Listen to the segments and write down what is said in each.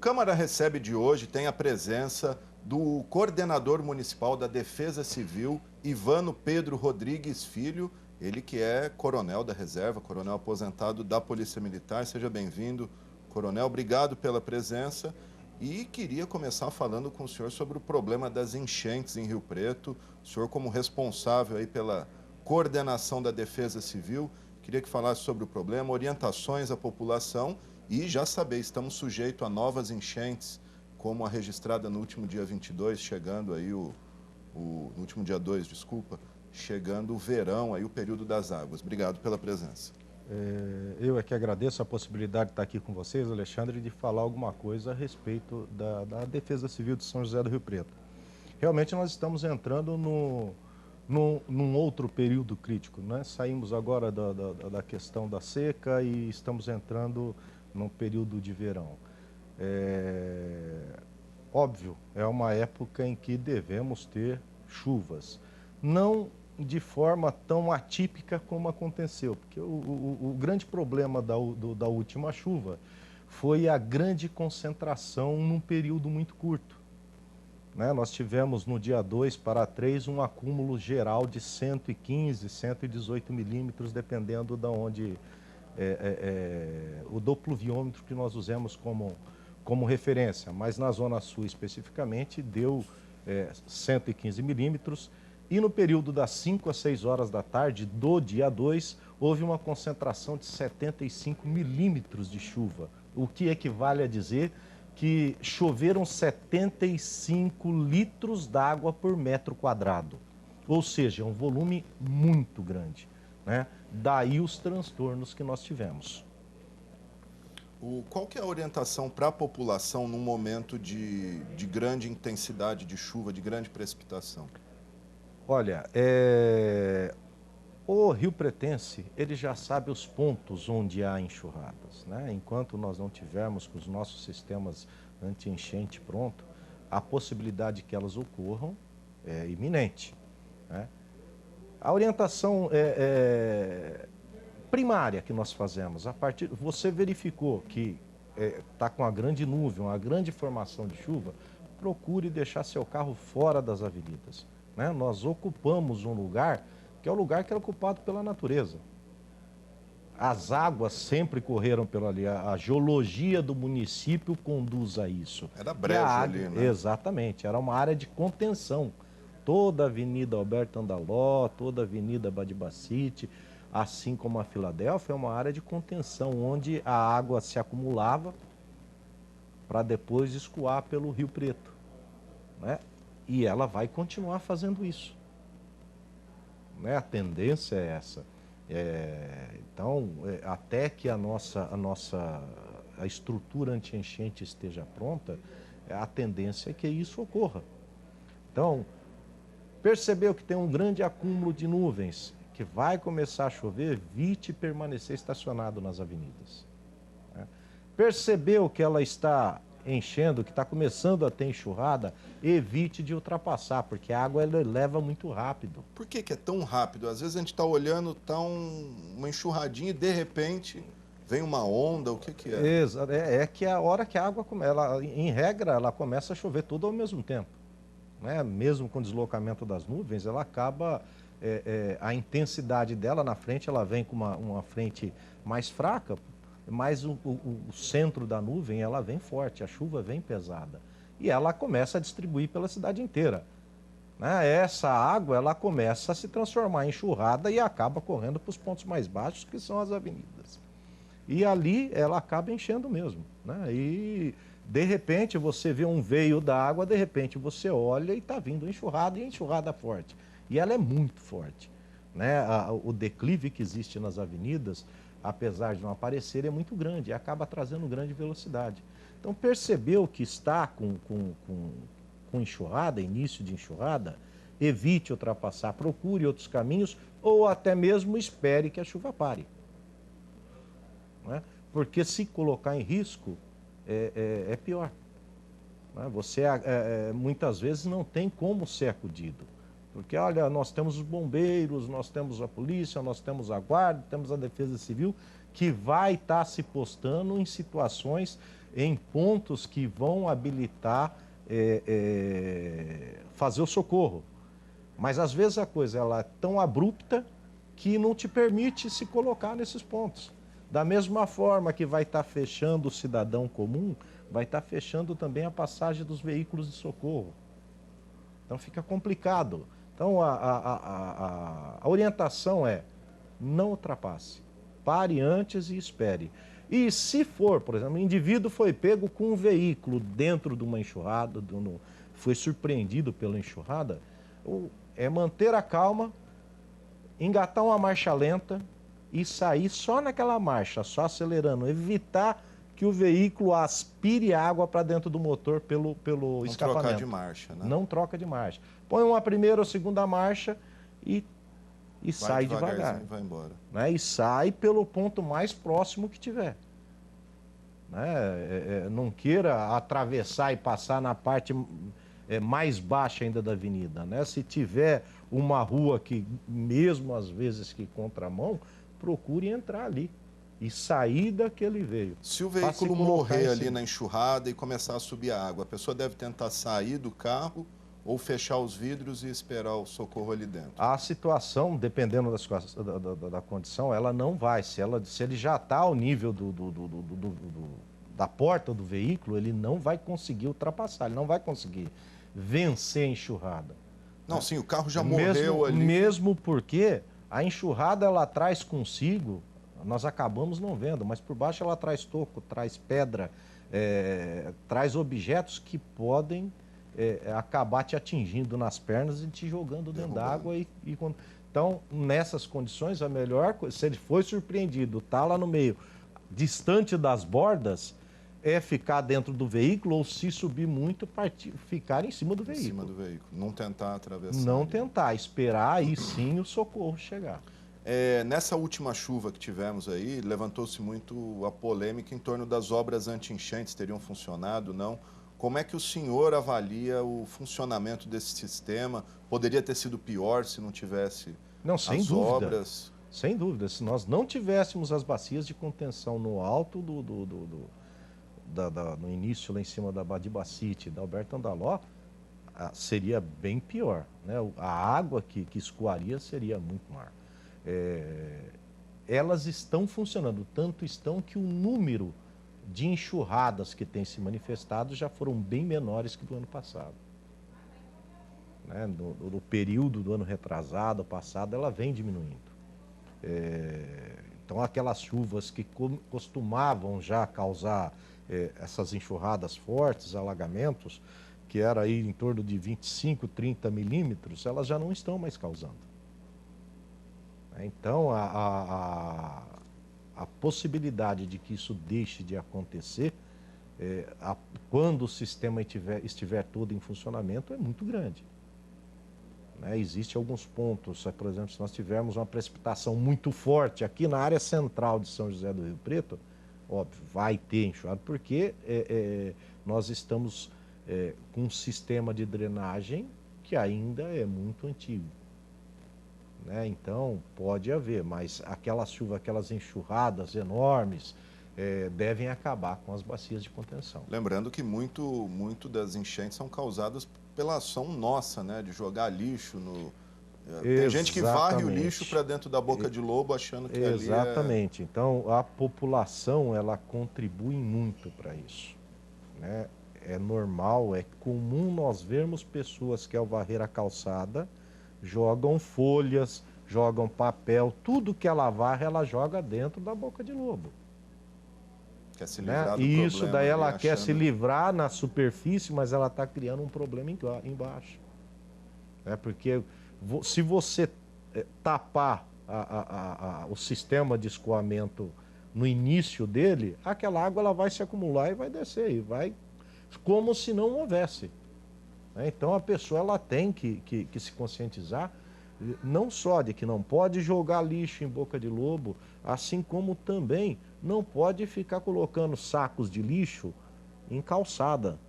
Câmara recebe de hoje tem a presença do coordenador municipal da Defesa Civil, Ivano Pedro Rodrigues Filho, ele que é coronel da reserva, coronel aposentado da Polícia Militar. Seja bem-vindo, coronel, obrigado pela presença. E queria começar falando com o senhor sobre o problema das enchentes em Rio Preto. O senhor, como responsável aí pela coordenação da Defesa Civil, queria que falasse sobre o problema, orientações à população e já saber, estamos sujeitos a novas enchentes, como a registrada no último dia 22, chegando aí no último dia 2, desculpa, chegando o verão, aí o período das águas. Obrigado pela presença. Eu é que agradeço a possibilidade de estar aqui com vocês, Alexandre, de falar alguma coisa a respeito da Defesa Civil de São José do Rio Preto. Realmente nós estamos entrando num outro período crítico, né? Saímos agora da questão da seca e estamos entrando num período de verão. Óbvio, é uma época em que devemos ter chuvas. Não de forma tão atípica como aconteceu, porque o grande problema da última chuva foi a grande concentração num período muito curto. Né? Nós tivemos no dia 2 para 3 um acúmulo geral de 115, 118 milímetros, dependendo de onde o do pluviômetro que nós usamos como referência, mas na Zona Sul especificamente deu 115 milímetros. E no período das 5 às 6 horas da tarde do dia 2, houve uma concentração de 75 milímetros de chuva, o que equivale a dizer que choveram 75 litros d'água por metro quadrado. Ou seja, um volume muito grande, né? Daí os transtornos que nós tivemos. Qual que é a orientação para a população num momento de grande intensidade de chuva, de grande precipitação? Olha, o Rio Pretense, ele já sabe os pontos onde há enxurradas, né? Enquanto nós não tivermos com os nossos sistemas anti-enchente pronto, a possibilidade que elas ocorram é iminente, né? A orientação primária que nós fazemos, você verificou que está com uma grande nuvem, uma grande formação de chuva, procure deixar seu carro fora das avenidas, né? Nós ocupamos um lugar que é o lugar que é ocupado pela natureza. As águas sempre correram pelo ali, a geologia do município conduz a isso. Era brejo ali, né? Exatamente, era uma área de contenção. Toda a Avenida Alberto Andaló, toda a Avenida Badibacite, assim como a Filadélfia, é uma área de contenção, onde a água se acumulava para depois escoar pelo Rio Preto, né? E ela vai continuar fazendo isso, né? A tendência é essa. Então, até que a estrutura anti-enchente esteja pronta, a tendência é que isso ocorra. Então, percebeu que tem um grande acúmulo de nuvens, que vai começar a chover, evite permanecer estacionado nas avenidas, né? Percebeu que ela está enchendo, que está começando a ter enxurrada, evite de ultrapassar, porque a água ela leva muito rápido. Por que é tão rápido? Às vezes a gente está olhando, está uma enxurradinha e de repente vem uma onda, o que é? É que a hora que a água, em regra, ela começa a chover tudo ao mesmo tempo, né? Mesmo com o deslocamento das nuvens, ela acaba, a intensidade dela na frente, ela vem com uma frente mais fraca, mas o centro da nuvem, ela vem forte, a chuva vem pesada. E ela começa a distribuir pela cidade inteira, né? Essa água, ela começa a se transformar em enxurrada e acaba correndo para os pontos mais baixos, que são as avenidas. E ali ela acaba enchendo mesmo, né? E de repente você vê um veio da água, de repente você olha e está vindo enxurrada, e enxurrada forte. E ela é muito forte, né? O declive que existe nas avenidas, apesar de não aparecer, é muito grande e acaba trazendo grande velocidade. Então, percebeu que está com enxurrada, início de enxurrada, evite ultrapassar, procure outros caminhos ou até mesmo espere que a chuva pare, né? Porque se colocar em risco, é pior, né? Você muitas vezes não tem como ser acudido. Porque, olha, nós temos os bombeiros, nós temos a polícia, nós temos a guarda, temos a defesa civil, que vai estar se postando em situações em pontos que vão habilitar fazer o socorro. Mas às vezes a coisa ela é tão abrupta que não te permite se colocar nesses pontos. Da mesma forma que vai estar fechando o cidadão comum, vai estar fechando também a passagem dos veículos de socorro. Então fica complicado. Então a orientação é: não ultrapasse. Pare antes e espere. E se for, por exemplo, o indivíduo foi pego com um veículo dentro de uma enxurrada, foi surpreendido pela enxurrada, é manter a calma, engatar uma marcha lenta e sair só naquela marcha, só acelerando, evitar que o veículo aspire água para dentro do motor pelo escapamento. Não trocar de marcha, né? Não troca de marcha. Põe uma primeira ou segunda marcha e sai devagar. Vai embora. Né? E sai pelo ponto mais próximo que tiver. Né? Não queira atravessar e passar na parte mais baixa ainda da avenida. Né? Se tiver uma rua que, mesmo às vezes que contramão, procure entrar ali e sair daquele veio. Se o veículo morrer ali na enxurrada e começar a subir a água, a pessoa deve tentar sair do carro ou fechar os vidros e esperar o socorro ali dentro? A situação, dependendo da condição, ela não vai. Se ele já está ao nível da porta do veículo, ele não vai conseguir ultrapassar, ele não vai conseguir vencer a enxurrada. Não, sim, o carro já morreu ali. Mesmo porque a enxurrada ela traz consigo, nós acabamos não vendo, mas por baixo ela traz toco, traz pedra, traz objetos que podem acabar te atingindo nas pernas e te jogando dentro d'água. Então, nessas condições, a melhor coisa, se ele foi surpreendido, está lá no meio, distante das bordas, é ficar dentro do veículo ou, se subir muito, ficar em cima do veículo. Em cima do veículo. Não tentar atravessar. Não tentar, esperar aí sim o socorro chegar. Nessa última chuva que tivemos aí, levantou-se muito a polêmica em torno das obras anti-enchentes, teriam funcionado, não? Como é que o senhor avalia o funcionamento desse sistema? Poderia ter sido pior se não tivesse as obras? Sem dúvida. Se nós não tivéssemos as bacias de contenção no alto no início, lá em cima da Badibacite, da Alberto Andaló, seria bem pior. Né? A água que escoaria seria muito maior. Elas estão funcionando, tanto estão que o número de enxurradas que tem se manifestado já foram bem menores que do ano passado. Né? No período do ano retrasado, passado, ela vem diminuindo. Então, aquelas chuvas que costumavam já causar essas enxurradas fortes, alagamentos, que era aí em torno de 25, 30 milímetros, elas já não estão mais causando. Então, a possibilidade de que isso deixe de acontecer quando o sistema estiver todo em funcionamento é muito grande. Né? Existem alguns pontos, por exemplo, se nós tivermos uma precipitação muito forte aqui na área central de São José do Rio Preto, óbvio, vai ter enxurrada, porque nós estamos com um sistema de drenagem que ainda é muito antigo. Né? Então, pode haver, mas aquela chuva, aquelas enxurradas enormes devem acabar com as bacias de contenção. Lembrando que muito das enchentes são causadas pela ação nossa, né? De jogar lixo no... Tem gente que varre o lixo para dentro da boca de lobo achando que ali Exatamente. Então, a população, ela contribui muito para isso. Né? É normal, é comum nós vermos pessoas que, ao varrer a calçada, jogam folhas, jogam papel, tudo que ela varre, ela joga dentro da boca de lobo. Quer se livrar do Isso, problema, daí ela quer se livrar na superfície, mas ela está criando um problema embaixo. Porque se você tapar o sistema de escoamento no início dele, aquela água ela vai se acumular e vai descer, e vai como se não houvesse. Então a pessoa ela tem que se conscientizar, não só de que não pode jogar lixo em boca de lobo, assim como também não pode ficar colocando sacos de lixo em calçada.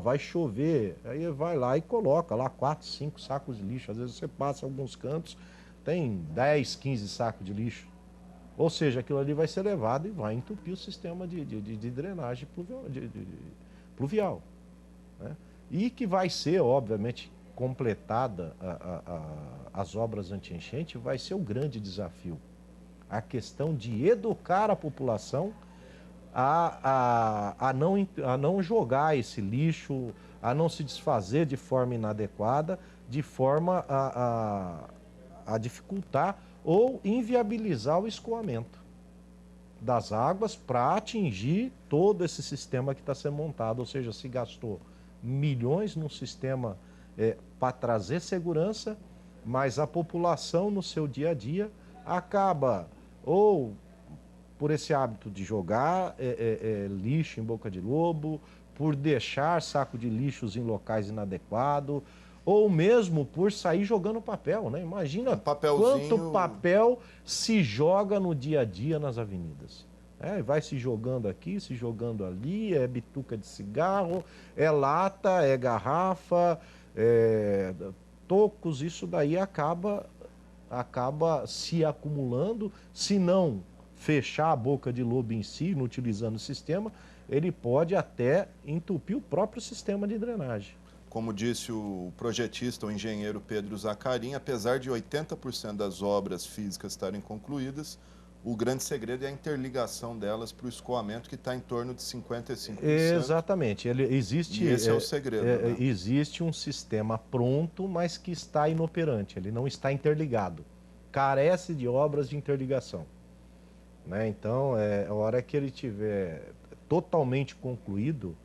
Vai chover, aí vai lá e coloca lá 4, 5 sacos de lixo. Às vezes você passa em alguns cantos, tem 10, 15 sacos de lixo. Ou seja, aquilo ali vai ser levado e vai entupir o sistema de drenagem pluvial, né? E que vai ser, obviamente, completada as obras anti-enchente, vai ser o grande desafio. A questão de educar a população a não jogar esse lixo, a não se desfazer de forma inadequada, de forma a dificultar ou inviabilizar o escoamento das águas para atingir todo esse sistema que está sendo montado. Ou seja, se gastou milhões num sistema para trazer segurança, mas a população no seu dia a dia acaba ou por esse hábito de jogar lixo em boca de lobo, por deixar saco de lixos em locais inadequados, ou mesmo por sair jogando papel, né? Imagina quanto papel se joga no dia a dia nas avenidas. Vai se jogando aqui, se jogando ali, é bituca de cigarro, é lata, é garrafa, tocos, isso daí acaba se acumulando, se não fechar a boca de lobo em si, não utilizando o sistema, ele pode até entupir o próprio sistema de drenagem. Como disse o projetista, o engenheiro Pedro Zacarin, apesar de 80% das obras físicas estarem concluídas, o grande segredo é a interligação delas para o escoamento, que está em torno de 55%. Exatamente. Existe, e esse é o segredo. Né? Existe um sistema pronto, mas que está inoperante, ele não está interligado. Carece de obras de interligação. Né? Então, a hora que ele tiver totalmente concluído,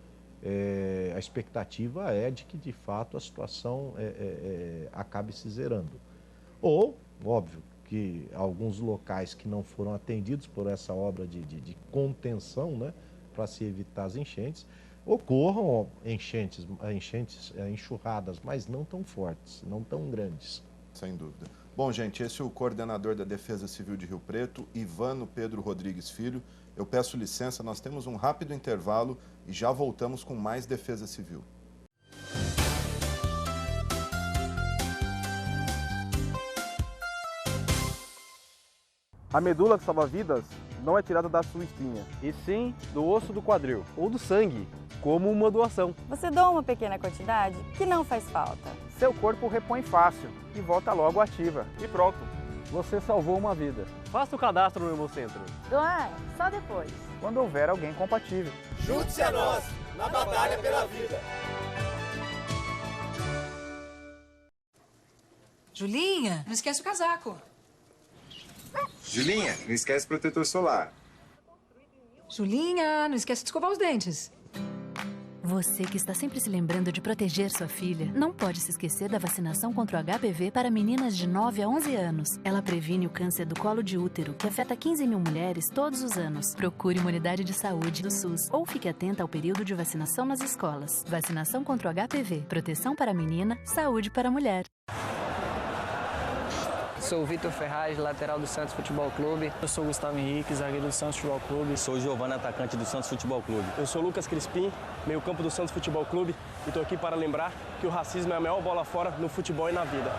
a expectativa é de que, de fato, a situação acabe se zerando. Ou, óbvio, que alguns locais que não foram atendidos por essa obra de contenção, né, para se evitar as enchentes, ocorram enxurradas, mas não tão fortes, não tão grandes. Sem dúvida. Bom, gente, esse é o coordenador da Defesa Civil de Rio Preto, Ivano Pedro Rodrigues Filho. Eu peço licença, nós temos um rápido intervalo e já voltamos com mais Defesa Civil. A medula que salva vidas não é tirada da sua espinha, e sim do osso do quadril ou do sangue, como uma doação. Você doa uma pequena quantidade que não faz falta. Seu corpo repõe fácil e volta logo ativa. E pronto, você salvou uma vida. Faça o cadastro no Hemocentro. Doar só depois. Quando houver alguém compatível. Junte-se a nós na batalha pela vida. Julinha, não esquece o casaco. Julinha, não esquece o protetor solar. Julinha, não esquece de escovar os dentes. Você que está sempre se lembrando de proteger sua filha, não pode se esquecer da vacinação contra o HPV para meninas de 9 a 11 anos. Ela previne o câncer do colo de útero, que afeta 15 mil mulheres todos os anos. Procure uma unidade de saúde do SUS ou fique atenta ao período de vacinação nas escolas. Vacinação contra o HPV. Proteção para a menina, saúde para a mulher. Sou o Vitor Ferraz, lateral do Santos Futebol Clube. Eu sou o Gustavo Henrique, zagueiro do Santos Futebol Clube. Sou o Giovana, atacante do Santos Futebol Clube. Eu sou o Lucas Crispim, meio campo do Santos Futebol Clube, e estou aqui para lembrar que o racismo é a maior bola fora no futebol e na vida.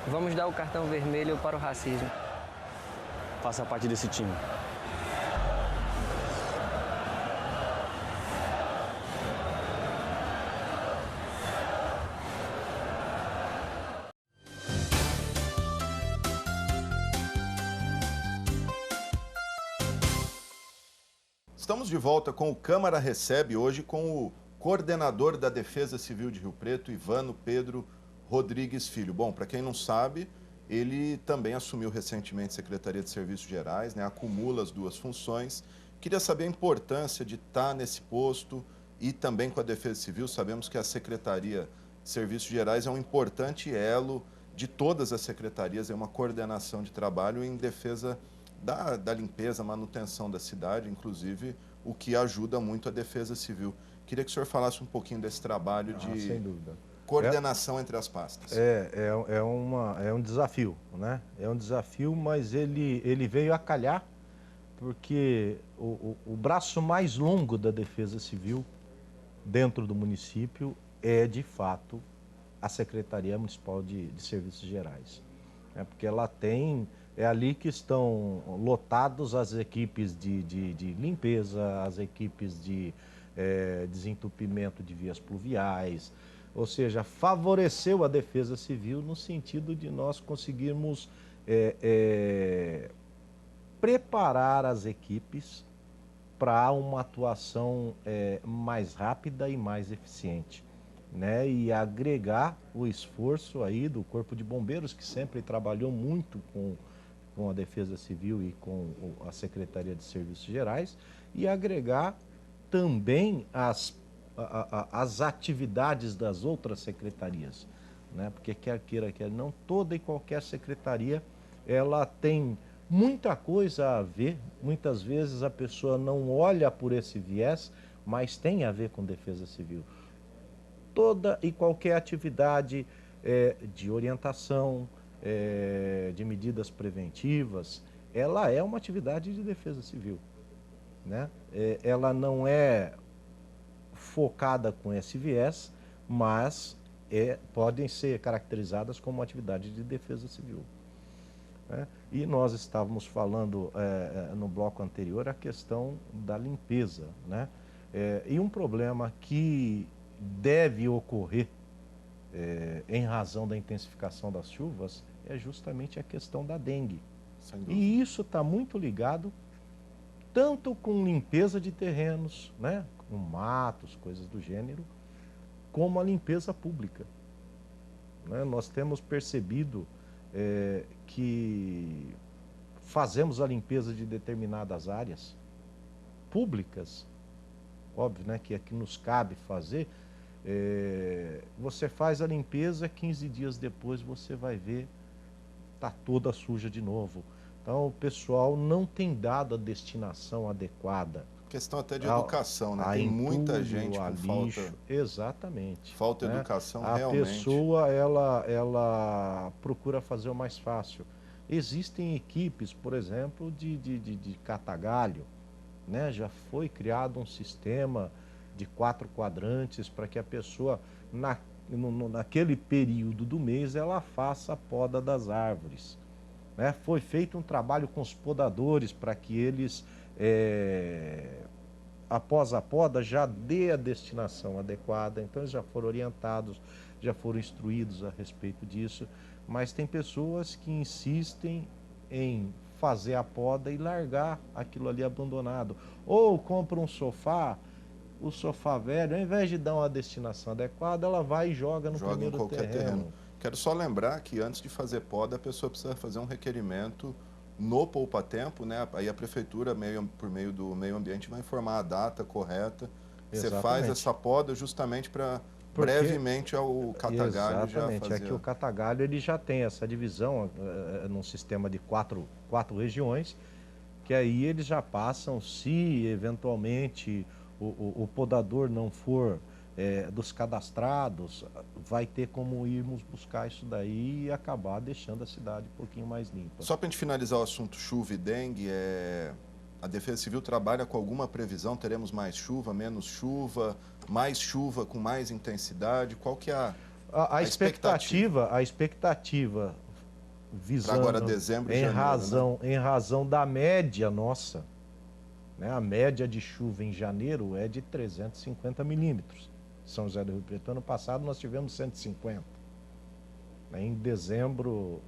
Vamos dar o cartão vermelho para o racismo. Faça parte desse time. Estamos de volta com o Câmara Recebe, hoje com o coordenador da Defesa Civil de Rio Preto, Ivano Pedro Rodrigues Filho. Bom, para quem não sabe, ele também assumiu recentemente a Secretaria de Serviços Gerais, né, acumula as duas funções. Queria saber a importância de estar nesse posto e também com a Defesa Civil. Sabemos que a Secretaria de Serviços Gerais é um importante elo de todas as secretarias, é uma coordenação de trabalho em defesa da limpeza, manutenção da cidade, inclusive o que ajuda muito a Defesa Civil. Queria que o senhor falasse um pouquinho desse trabalho de sem dúvida. Coordenação entre as pastas. É um desafio, né? É um desafio, mas ele veio a calhar porque o braço mais longo da Defesa Civil dentro do município é, de fato, a Secretaria Municipal de Serviços Gerais. né? Porque ela tem... É ali que estão lotados as equipes de limpeza, as equipes de desentupimento de vias pluviais, ou seja, favoreceu a Defesa Civil no sentido de nós conseguirmos preparar as equipes para uma atuação mais rápida e mais eficiente, né? E agregar o esforço aí do Corpo de Bombeiros, que sempre trabalhou muito com a Defesa Civil e com a Secretaria de Serviços Gerais, e agregar também as atividades das outras secretarias, né? Porque quer queira, quer não, toda e qualquer secretaria, ela tem muita coisa a ver, muitas vezes a pessoa não olha por esse viés, mas tem a ver com Defesa Civil. Toda e qualquer atividade de orientação, de medidas preventivas, ela é uma atividade de Defesa Civil, né? Ela não é focada com esse viés, mas podem ser caracterizadas como atividade de Defesa Civil, né? E nós estávamos falando no bloco anterior a questão da limpeza, né? E um problema que deve ocorrer em razão da intensificação das chuvas é justamente a questão da dengue. E isso está muito ligado tanto com limpeza de terrenos, né, com matos, coisas do gênero, como a limpeza pública, né? Nós temos percebido que fazemos a limpeza de determinadas áreas públicas, óbvio, né, que é que nos cabe fazer. Você faz a limpeza, 15 dias depois você vai ver, está toda suja de novo. Então o pessoal não tem dado a destinação adequada. Questão até de educação, né? Tem muita gente com falta. Exatamente. Falta de educação, realmente. A pessoa, ela procura fazer o mais fácil. Existem equipes, por exemplo, de catagalho, né? Já foi criado um sistema de 4 quadrantes para que a pessoa, naquele período do mês, ela faça a poda das árvores, né? Foi feito um trabalho com os podadores para que eles, após a poda, já dê a destinação adequada. Então eles já foram orientados, já foram instruídos a respeito disso, mas tem pessoas que insistem em fazer a poda e largar aquilo ali abandonado. Ou compra um sofá, o sofá velho, ao invés de dar uma destinação adequada, ela vai e joga no primeiro em qualquer terreno. Quero só lembrar que antes de fazer poda, a pessoa precisa fazer um requerimento no poupa-tempo, né? Aí a prefeitura, por meio do meio ambiente, vai informar a data correta. Exatamente. Você faz essa poda justamente para brevemente ao catagalho já fazer. Exatamente, é que o catagalho ele já tem essa divisão num sistema de quatro regiões, que aí eles já passam, se eventualmente o podador não for dos cadastrados, vai ter como irmos buscar isso daí e acabar deixando a cidade um pouquinho mais limpa. Só para a gente finalizar o assunto chuva e dengue, a Defesa Civil trabalha com alguma previsão? Teremos mais chuva, menos chuva, mais chuva com mais intensidade? Qual que é a expectativa? A expectativa visando agora dezembro e janeiro, em razão da média nossa, né? A média de chuva em janeiro é de 350 milímetros. São José do Rio Preto, ano passado nós tivemos 150. Em dezembro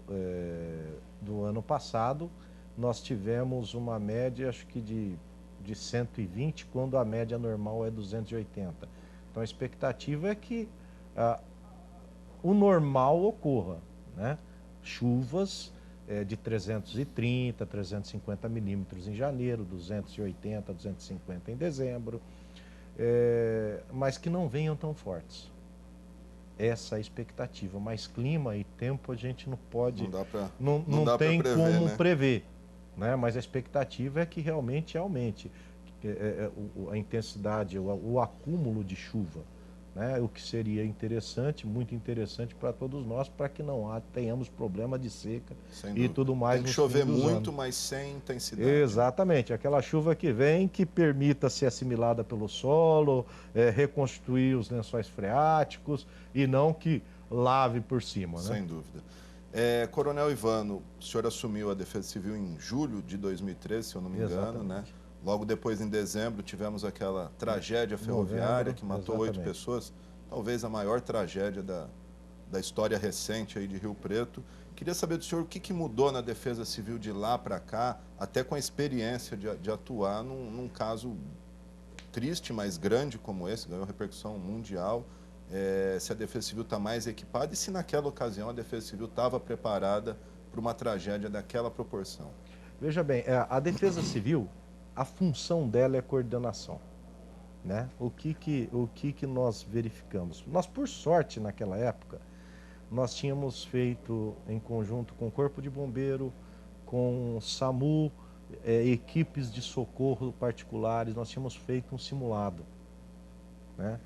do ano passado, nós tivemos uma média, acho que de 120, quando a média normal é 280. Então a expectativa é que o normal ocorra, né? Chuvas de 330, 350 milímetros em janeiro, 280, 250 em dezembro, mas que não venham tão fortes. Essa é a expectativa, mas clima e tempo a gente não pode, não tem como prever, né? Mas a expectativa é que realmente aumente a intensidade, o acúmulo de chuva, né? O que seria interessante, muito interessante para todos nós, para que não tenhamos problema de seca e tudo mais. Tem que chover muito, mas sem intensidade. Exatamente, aquela chuva que vem, que permita ser assimilada pelo solo, reconstituir os lençóis freáticos e não que lave por cima, né? Sem dúvida. Coronel Ivano, o senhor assumiu a Defesa Civil em julho de 2013, se eu não me engano, né? Logo depois, em dezembro, tivemos aquela tragédia ferroviária que matou 8 pessoas, talvez a maior tragédia da história recente aí de Rio Preto. Queria saber do senhor o que mudou na Defesa Civil de lá para cá, até com a experiência de atuar num caso triste, mas grande como esse, ganhou repercussão mundial. Se a Defesa Civil está mais equipada e se naquela ocasião a Defesa Civil estava preparada para uma tragédia daquela proporção. Veja bem, a Defesa Civil, a função dela é coordenação, né? O que nós verificamos? Nós, por sorte, naquela época, nós tínhamos feito, em conjunto com o Corpo de Bombeiro, com o SAMU, equipes de socorro particulares, nós tínhamos feito um simulado, né?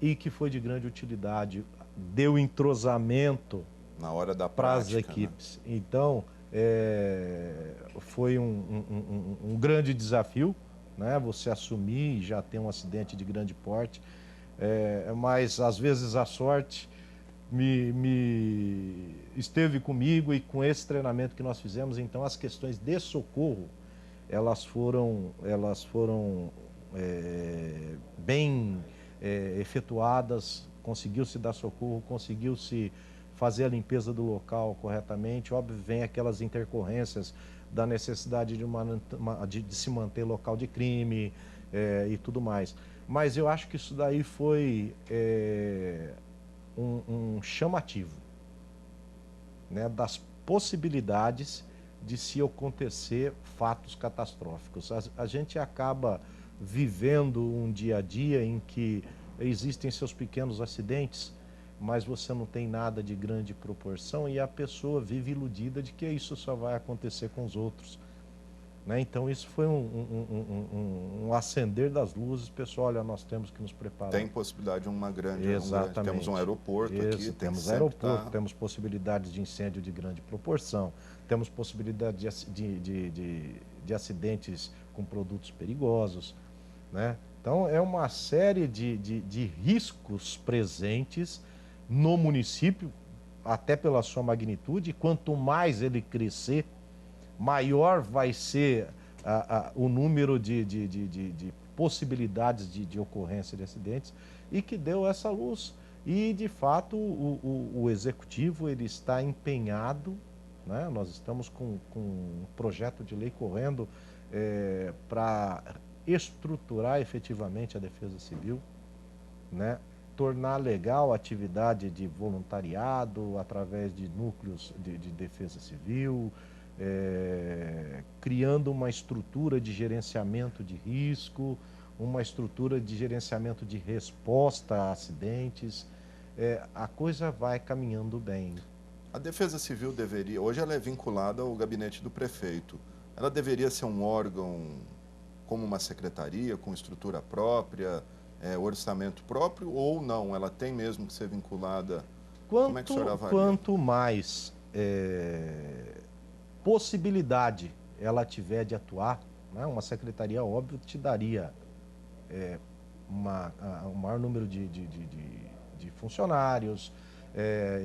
E que foi de grande utilidade, deu entrosamento na hora da para as equipes. Né? Então, foi um grande desafio, né? Você assumir e já ter um acidente de grande porte, mas às vezes a sorte esteve comigo, e com esse treinamento que nós fizemos, então as questões de socorro, elas foram bem efetuadas, conseguiu-se dar socorro, conseguiu-se fazer a limpeza do local corretamente. Óbvio, vem aquelas intercorrências da necessidade de se manter local de crime e tudo mais. Mas eu acho que isso daí foi um chamativo, né, das possibilidades de se acontecer fatos catastróficos. A gente acaba vivendo um dia a dia em que existem seus pequenos acidentes, mas você não tem nada de grande proporção e a pessoa vive iludida de que isso só vai acontecer com os outros, né? Então isso foi um acender das luzes. Pessoal, olha, nós temos que nos preparar. Tem possibilidade de uma grande... Exatamente. Temos um aeroporto aqui. Temos aeroporto, temos possibilidades de incêndio de grande proporção, temos possibilidade de acidentes com produtos perigosos, né? Então é uma série de riscos presentes no município, até pela sua magnitude, e quanto mais ele crescer, maior vai ser o número de possibilidades de ocorrência de acidentes, e que deu essa luz. E, de fato, o Executivo ele está empenhado, né? Nós estamos com um projeto de lei correndo para estruturar efetivamente a Defesa Civil, né? Tornar legal a atividade de voluntariado através de núcleos de defesa civil, criando uma estrutura de gerenciamento de risco, uma estrutura de gerenciamento de resposta a acidentes. A coisa vai caminhando bem. A Defesa Civil deveria, hoje ela é vinculada ao gabinete do prefeito, ela deveria ser um órgão como uma secretaria, com estrutura própria, orçamento próprio, ou não? Ela tem mesmo que ser vinculada? Como é que o senhor avalia? Quanto mais possibilidade ela tiver de atuar, né? Uma secretaria, óbvio, te daria um maior número de funcionários,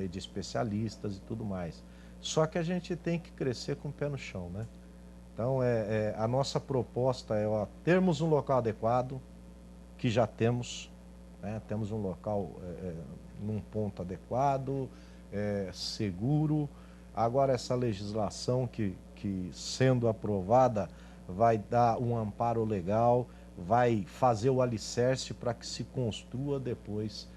de especialistas e tudo mais. Só que a gente tem que crescer com o pé no chão, né? Então, a nossa proposta é termos um local adequado, que já temos, né? Temos um local num ponto adequado, seguro. Agora, essa legislação que sendo aprovada vai dar um amparo legal, vai fazer o alicerce para que se construa depois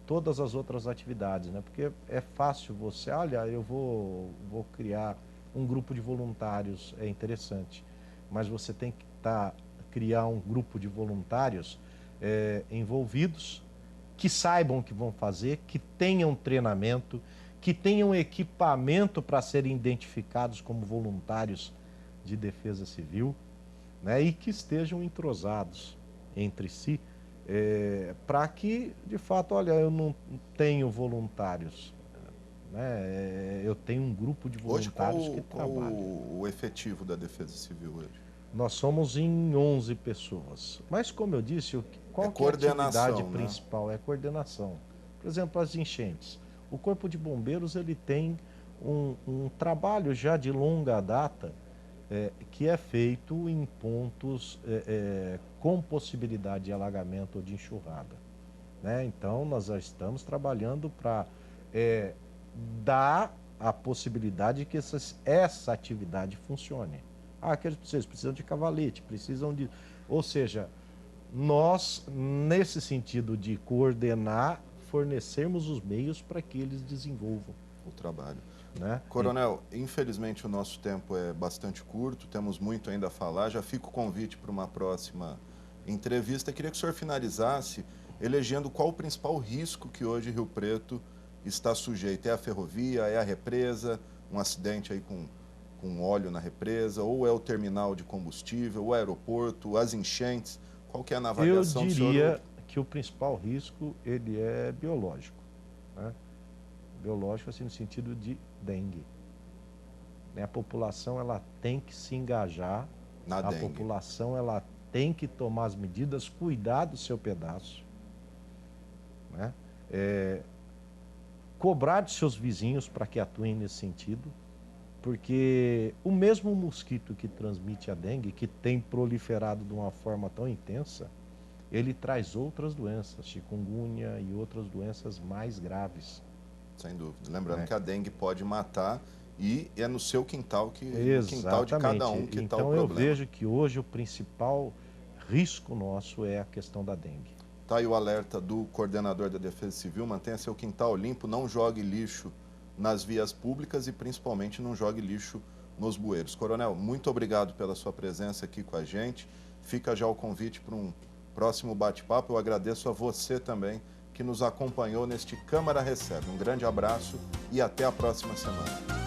todas as outras atividades, né? Porque é fácil você, olha, eu vou criar um grupo de voluntários, é interessante, mas você tem que criar um grupo de voluntários envolvidos, que saibam o que vão fazer, que tenham treinamento, que tenham equipamento para serem identificados como voluntários de defesa civil, né? E que estejam entrosados entre si, para que, de fato, olha, eu não tenho voluntários, né? Eu tenho um grupo de voluntários que trabalham. Qual o efetivo da Defesa Civil hoje? Nós somos em 11 pessoas. Mas, como eu disse, qual que é a atividade principal? É coordenação. Por exemplo, as enchentes. O Corpo de Bombeiros ele tem um trabalho já de longa data que é feito em pontos com possibilidade de alagamento ou de enxurrada, né? Então, nós já estamos trabalhando para dar a possibilidade de que essa atividade funcione. Vocês precisam de cavalete, precisam de... Ou seja, nós, nesse sentido de coordenar, fornecermos os meios para que eles desenvolvam o trabalho. Né? Coronel, infelizmente o nosso tempo é bastante curto, temos muito ainda a falar, já fica o convite para uma próxima entrevista. Queria que o senhor finalizasse elegendo qual o principal risco que hoje Rio Preto está sujeito. É a ferrovia, é a represa, um acidente aí com óleo na represa, ou é o terminal de combustível, o aeroporto, as enchentes? Qual que é a navegação? Eu diria que o principal risco ele é biológico, né? Biológico assim no sentido de dengue. A população ela tem que se engajar, na dengue. População ela tem que tomar as medidas, cuidar do seu pedaço, né? Cobrar de seus vizinhos para que atuem nesse sentido, porque o mesmo mosquito que transmite a dengue, que tem proliferado de uma forma tão intensa, ele traz outras doenças, chikungunya e outras doenças mais graves. Sem dúvida. Lembrando que a dengue pode matar e é no seu quintal, no quintal de cada um que está o problema. Então eu vejo que hoje o principal risco nosso é a questão da dengue. Está aí o alerta do coordenador da Defesa Civil: mantenha seu quintal limpo, não jogue lixo nas vias públicas e principalmente não jogue lixo nos bueiros. Coronel, muito obrigado pela sua presença aqui com a gente. Fica já o convite para um próximo bate-papo. Eu agradeço a você também que nos acompanhou neste Câmara Recebe. Um grande abraço e até a próxima semana.